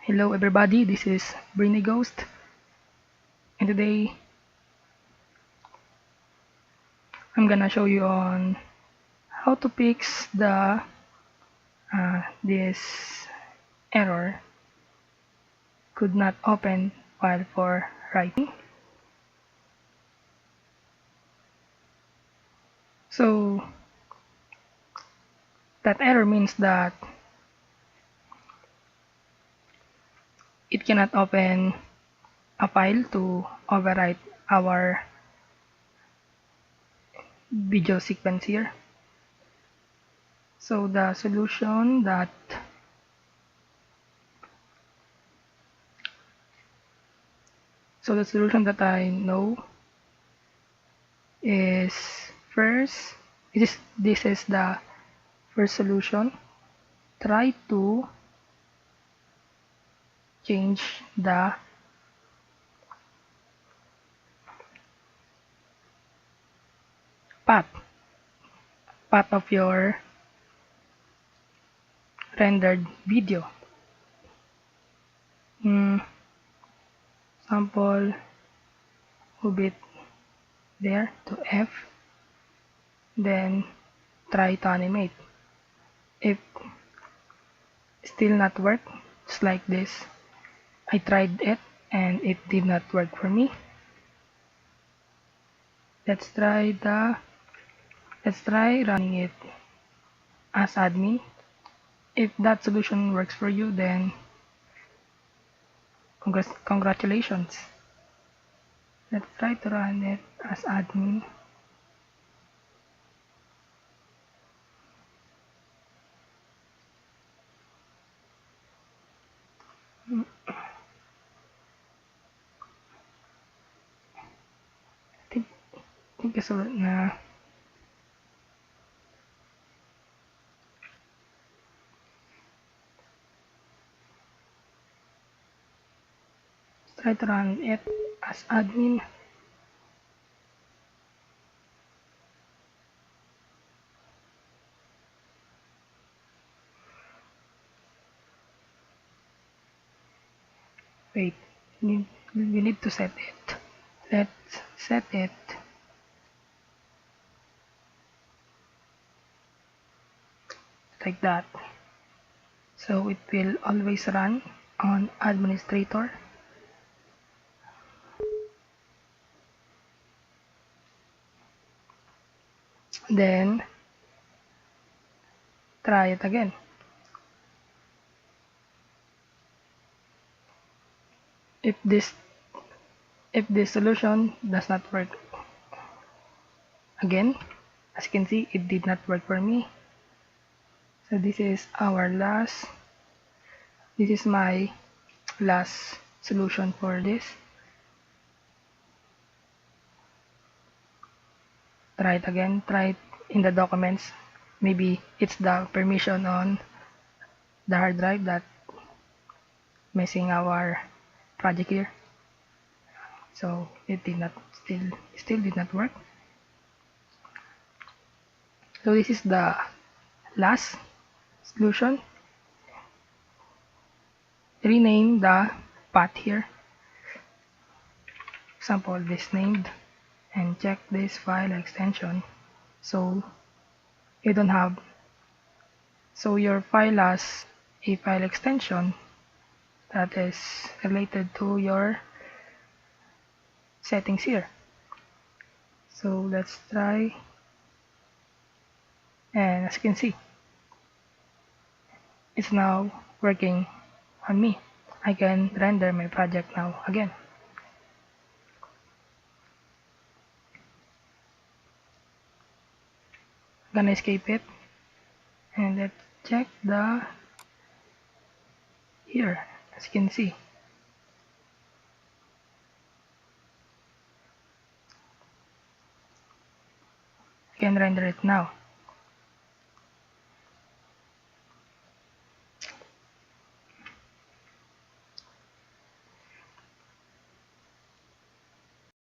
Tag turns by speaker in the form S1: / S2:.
S1: Hello everybody, this is Brainy Ghost, and today I'm gonna show you on how to fix the this error could not open file for writing. So that error means that it cannot open a file to overwrite our video sequence here. So the solution that I know is first, this is the first solution. Try to change the path of your rendered video. Sample, move it there to F, then try to animate. If still not work, just like this, I tried it and it did not work for me. Let's try running it as admin. If that solution works for you, then congratulations. Let's try to run it as admin. I think kasunod na. Try to run it as admin. Wait, we need to set it. Let's set it like that. So it will always run on administrator. Then try it again. If this solution does not work again, as you can see, it did not work for me. So this is my last solution for this. Try it again, try it in the documents. Maybe it's the permission on the hard drive that messing our project here. So it did not still did not work. So this is the last solution. Rename the path here. Example this named, and check this file extension. So you don't have, so your file has a file extension that is related to your settings here. So let's try, and as you can see, it's now working on me. I can render my project now again. I'm gonna escape it, and let's check the here. As you can see, I can render it now.